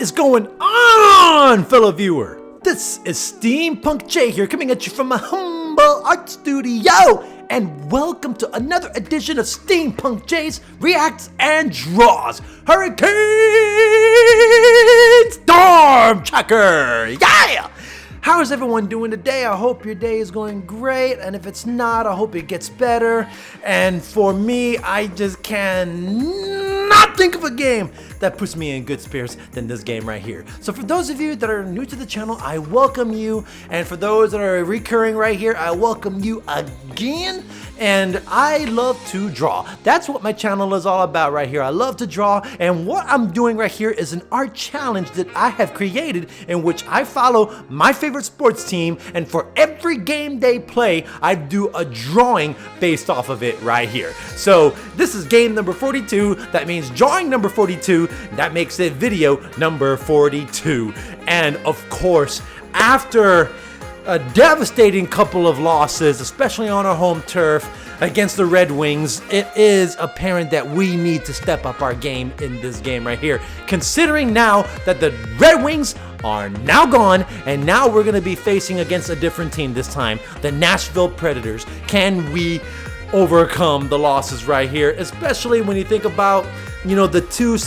What is going on, fellow viewer? This is Steampunk J here, coming at you from my humble art studio, and welcome to another edition of Steampunk J's Reacts and Draws Hurricane Storm Tracker. Yeah! How is everyone doing today? I hope your day is going great, and if it's not, I hope it gets better. And for me, I just cannot think of a game that puts me in good spirits than this game right here. So for those of you that are new to the channel, I welcome you, and for those that are recurring right here, I welcome you again. And I love to draw. That's what my channel is all about right here. I love to draw, and what I'm doing right here is an art challenge that I have created in which I follow my favorite sports team, and for every game they play, I do a drawing based off of it right here. So this is game number 42. That means drawing number 42. That makes it video number 42. And of course, after a devastating couple of losses, especially on our home turf against the Red Wings, it is apparent that we need to step up our game in this game right here. Considering now that the Red Wings are now gone, and now we're going to be facing against a different team this time, the Nashville Predators. Can we overcome the losses right here, especially when you think about, you know, the two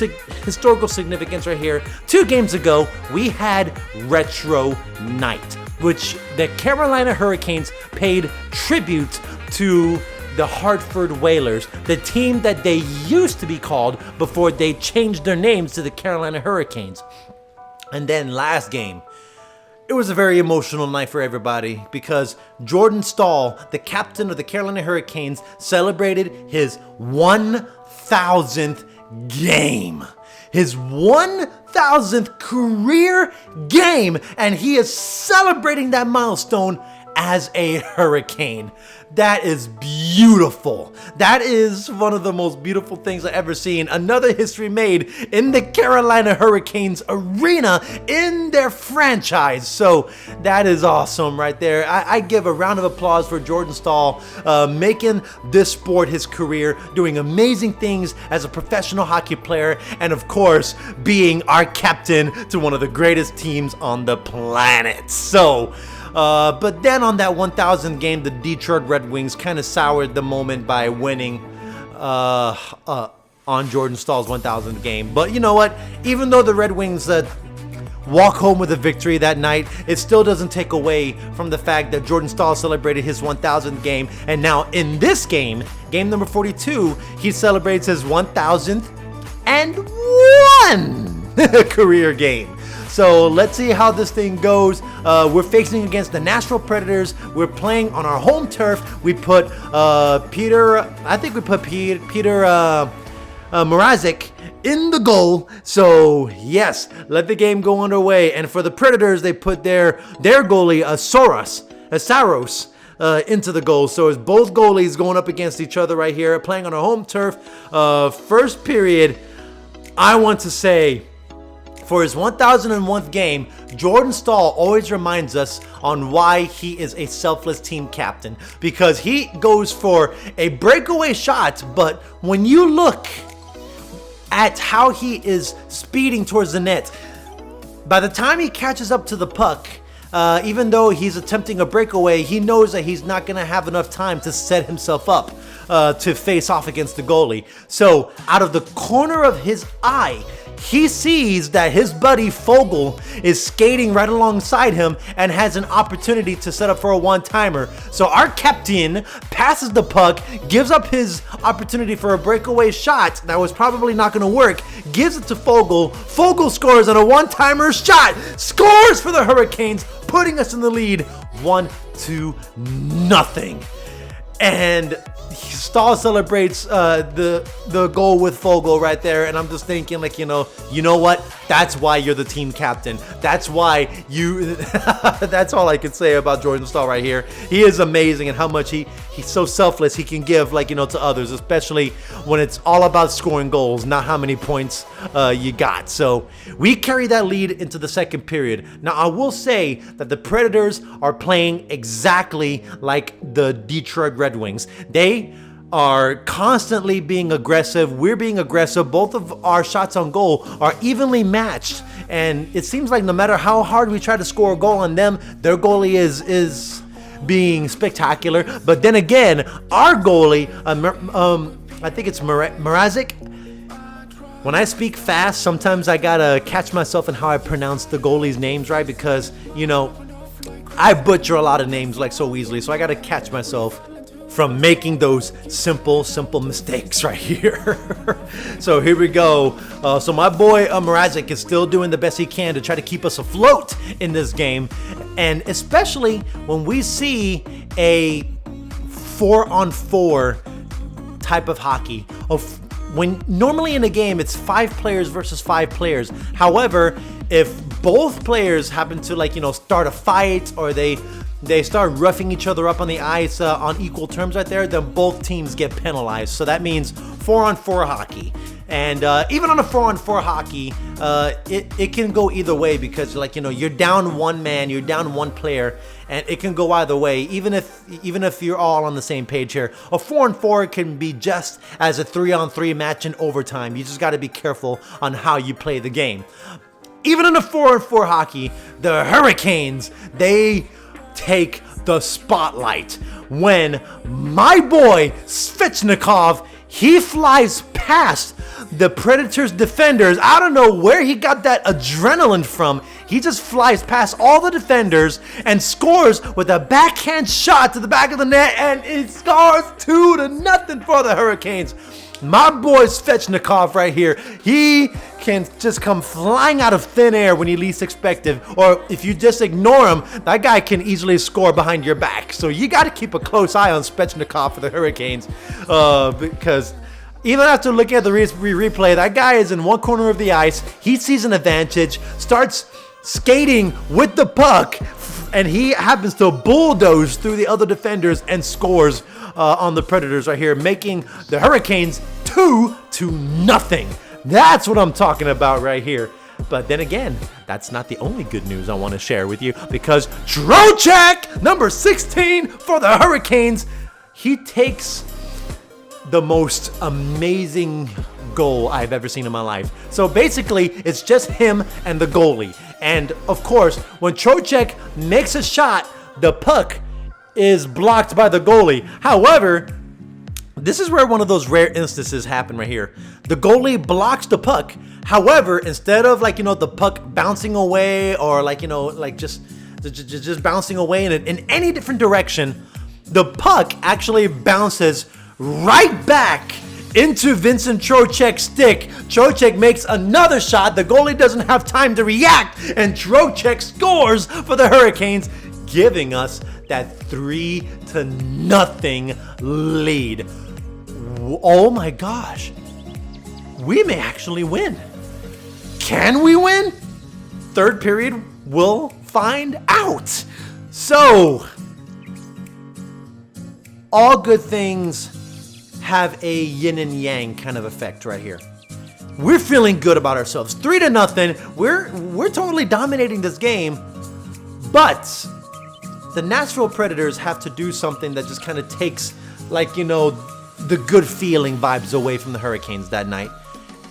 historical significance right here. 2 games ago, we had Retro Night, which the Carolina Hurricanes paid tribute to the Hartford Whalers, the team that they used to be called before they changed their names to the Carolina Hurricanes. And then last game, it was a very emotional night for everybody because Jordan Staal, the captain of the Carolina Hurricanes, celebrated his 1,000th game. His 1,000th career game, and he is celebrating that milestone as a Hurricane. That is beautiful. That is one of the most beautiful things I've ever seen. Another history made in the Carolina Hurricanes arena in their franchise. So that is awesome right there. I give a round of applause for Jordan Staal, making this sport his career, doing amazing things as a professional hockey player, and of course, being our captain to one of the greatest teams on the planet. So, but then on that 1,000th game, the Detroit Red Wings kind of soured the moment by winning on Jordan Staal's 1,000th game. But you know what? Even though the Red Wings walk home with a victory that night, it still doesn't take away from the fact that Jordan Staal celebrated his 1,000th game. And now in this game, game number 42, he celebrates his 1,000th and 1 career game. So let's see how this thing goes. We're facing against the Nashville Predators. We're playing on our home turf. We put Peter Mrazek in the goal. So yes, let the game go underway. And for the Predators, they put their goalie Saros into the goal. So it's both goalies going up against each other right here, playing on our home turf. First period, I want to say, for his 1,001th game, Jordan Staal always reminds us on why he is a selfless team captain, because he goes for a breakaway shot, but when you look at how he is speeding towards the net, by the time he catches up to the puck, even though he's attempting a breakaway, he knows that he's not going to have enough time to set himself up to face off against the goalie. So out of the corner of his eye, he sees that his buddy Fogle is skating right alongside him and has an opportunity to set up for a one-timer. So our captain passes the puck, gives up his opportunity for a breakaway shot that was probably not going to work, gives it to Fogle. Fogle scores on a one-timer shot, scores for the Hurricanes, putting us in the lead 1-0. And Staal celebrates the goal with Fogle right there, and I'm just thinking, like, you know what? That's why you're the team captain. That's why you. That's all I can say about Jordan Staal right here. He is amazing, and how much he's so selfless. He can give, like, to others, especially when it's all about scoring goals, not how many points you got. So we carry that lead into the second period. Now I will say that the Predators are playing exactly like the Detroit Red Wings. They are constantly being aggressive. We're being aggressive. Both of our shots on goal are evenly matched. And it seems like no matter how hard we try to score a goal on them, their goalie is being spectacular. But then again, our goalie, I think it's Mrazek. When I speak fast, sometimes I gotta catch myself in how I pronounce the goalie's names right, because, you know, I butcher a lot of names like so easily. So I gotta catch myself from making those simple mistakes right here. So here we go. So my boy Mrazek is still doing the best he can to try to keep us afloat in this game. And especially when we see a 4-on-4 type of hockey. When normally in a game it's 5 players versus 5 players. However, if both players happen to, like, you know, start a fight, or they start roughing each other up on the ice on equal terms right there, then both teams get penalized. So that means 4-on-4 hockey. And even on a 4-on-4 hockey, it can go either way, because, like, you know, you're down one man, you're down one player, and it can go either way, even if you're all on the same page here. A 4-on-4 can be just as a 3-on-3 match in overtime. You just got to be careful on how you play the game. Even in a 4-on-4 hockey, the Hurricanes, they take the spotlight when my boy Svechnikov, he flies past the Predators defenders. I don't know where he got that adrenaline from. He just flies past all the defenders and scores with a backhand shot to the back of the net, and it scores 2-0 for the Hurricanes. My boy Svechnikov right here, he can just come flying out of thin air when you least expect it. Or if you just ignore him, that guy can easily score behind your back. So you got to keep a close eye on Svechnikov for the Hurricanes, because even after looking at the replay, that guy is in one corner of the ice. He sees an advantage, starts skating with the puck, and he happens to bulldoze through the other defenders and scores on the Predators right here, making the Hurricanes 2-0. That's what I'm talking about right here. But then again, that's not the only good news I want to share with you, because Trocheck, number 16 for the Hurricanes, he takes the most amazing goal I've ever seen in my life. So basically, it's just him and the goalie. And of course, when Trocheck makes a shot, the puck is blocked by the goalie. However, this is where one of those rare instances happen right here. The goalie blocks the puck. However, instead of, like, you know, the puck bouncing away, or, like, you know, like just bouncing away in any different direction, the puck actually bounces right back into Vincent Trocheck's stick. Trocheck makes another shot. The goalie doesn't have time to react, and Trocheck scores for the Hurricanes, giving us that 3-0 lead. Oh my gosh. We may actually win. Can we win? Third period, we'll find out. So, all good things have a yin and yang kind of effect right here. We're feeling good about ourselves. 3-0. We're totally dominating this game. But the Nashville Predators have to do something that just kind of takes, like, you know, the good feeling vibes away from the Hurricanes that night.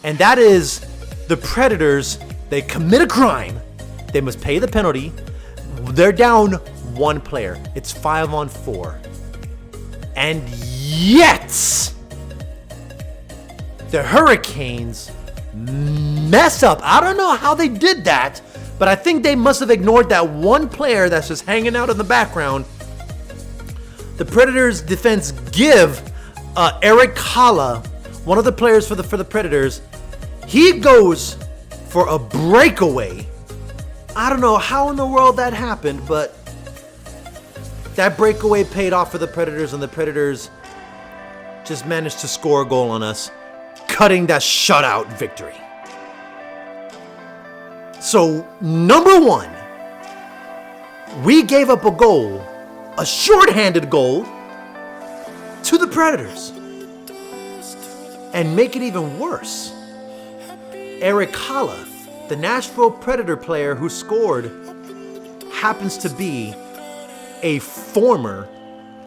And that is, the Predators, they commit a crime. They must pay the penalty. They're down one player. It's 5-on-4. And yet, the Hurricanes mess up. I don't know how they did that, but I think they must have ignored that one player that's just hanging out in the background. The Predators defense give Eric Haula, one of the players for the Predators, he goes for a breakaway. I don't know how in the world that happened, but that breakaway paid off for the Predators, and the Predators just managed to score a goal on us, cutting that shutout victory. So, number one, we gave up a goal, a shorthanded goal, to the Predators. And make it even worse, Eric Haula, the Nashville Predator player who scored, happens to be a former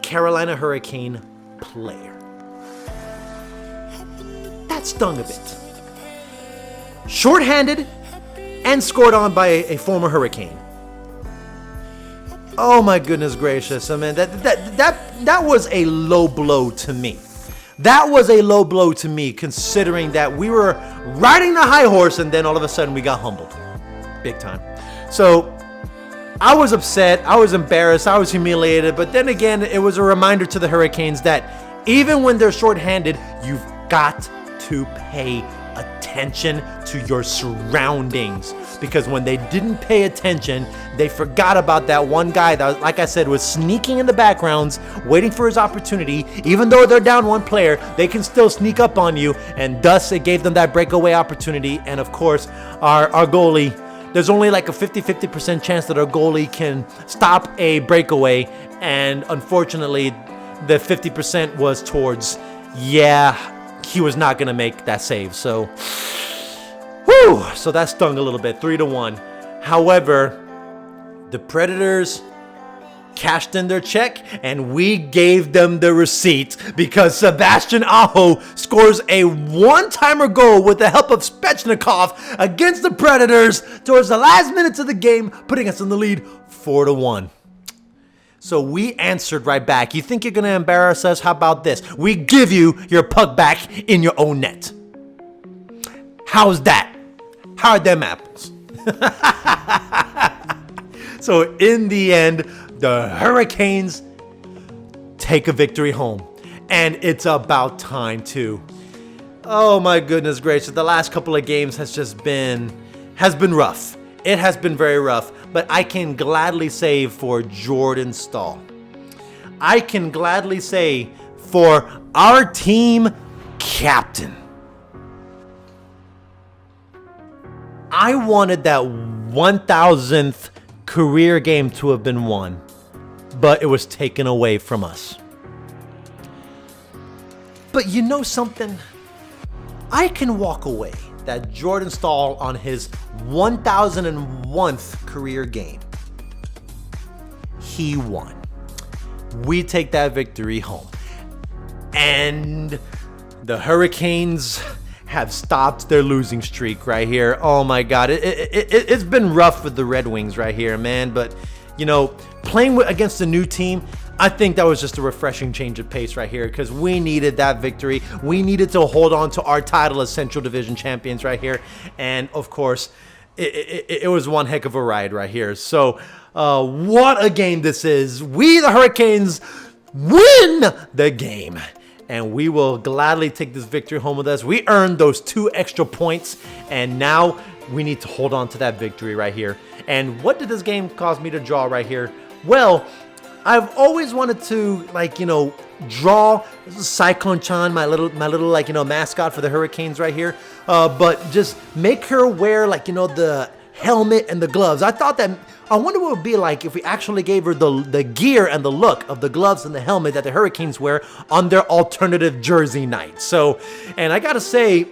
Carolina Hurricane player. stung a bit. Short-handed and scored on by a former Hurricane. Oh my goodness gracious, I mean, that was a low blow to me. That was a low blow to me, considering that we were riding the high horse and then all of a sudden we got humbled. Big time. So I was upset, I was embarrassed, I was humiliated, but then again, it was a reminder to the Hurricanes that even when they're short-handed, you've got to pay attention to your surroundings, because when they didn't pay attention, they forgot about that one guy that, like I said, was sneaking in the backgrounds, waiting for his opportunity. Even though they're down one player, they can still sneak up on you, and thus it gave them that breakaway opportunity. And of course, our goalie, there's only like a 50% chance that our goalie can stop a breakaway, and unfortunately, the 50% was towards, he was not going to make that save. So, whew, so that stung a little bit, 3-1. However, the Predators cashed in their check, and we gave them the receipt, because Sebastian Aho scores a one-timer goal with the help of Svechnikov against the Predators towards the last minutes of the game, putting us in the lead 4-1. So we answered right back. You think you're going to embarrass us? How about this? We give you your puck back in your own net. How's that? How are them apples? So in the end, the Hurricanes take a victory home. And it's about time too. Oh my goodness gracious. The last couple of games has been rough. It has been very rough, but I can gladly say for Jordan Staal, I can gladly say for our team captain, I wanted that 1,000th career game to have been won, but it was taken away from us. But you know something? I can walk away that Jordan Staal on his 1,001th career game, he won. We take that victory home. And the Hurricanes have stopped their losing streak right here. Oh my God, it's been rough with the Red Wings right here, man. But, you know, playing against a new team, I think that was just a refreshing change of pace right here, because we needed that victory. We needed to hold on to our title as Central Division champions right here. And of course, it was one heck of a ride right here. So what a game this is. We, the Hurricanes, win the game. And we will gladly take this victory home with us. We earned those 2 extra points, and now we need to hold on to that victory right here. And what did this game cause me to draw right here? Well, I've always wanted to, like, you know, draw Cyclone-Chan, my little like, you know, mascot for the Hurricanes right here. But just make her wear, like, you know, the helmet and the gloves. I thought that, I wonder what it would be like if we actually gave her the gear and the look of the gloves and the helmet that the Hurricanes wear on their alternative jersey night. So, and I gotta say,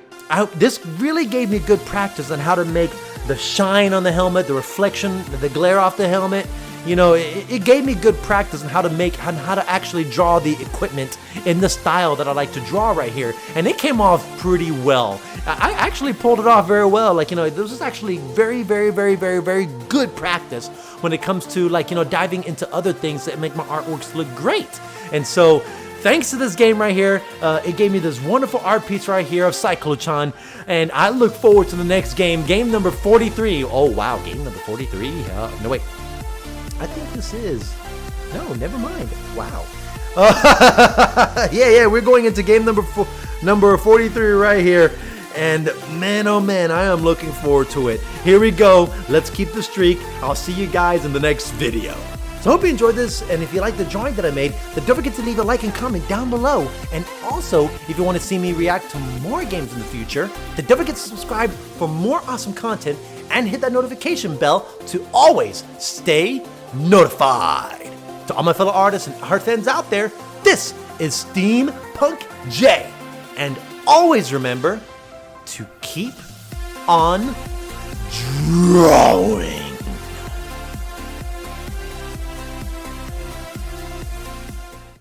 this really gave me good practice on how to make the shine on the helmet, the reflection, the glare off the helmet. You know, it gave me good practice on how to actually draw the equipment in the style that I like to draw right here. And it came off pretty well. I actually pulled it off very well. Like, you know, this is actually very, very, very, very, very good practice when it comes to, like, you know, diving into other things that make my artworks look great. And so, thanks to this game right here, it gave me this wonderful art piece right here of Cyclone-Chan, and I look forward to the next game, game number 43. Oh, wow, game number 43? No, wait. I think this is... No, never mind. Wow. Yeah, we're going into game number 43 right here. And man, oh man, I am looking forward to it. Here we go. Let's keep the streak. I'll see you guys in the next video. So I hope you enjoyed this, and if you like the drawing that I made, then don't forget to leave a like and comment down below. And also, if you want to see me react to more games in the future, then don't forget to subscribe for more awesome content and hit that notification bell to always stay notified. To all my fellow artists and art fans out there, this is Steampunk J. And always remember to keep on drawing.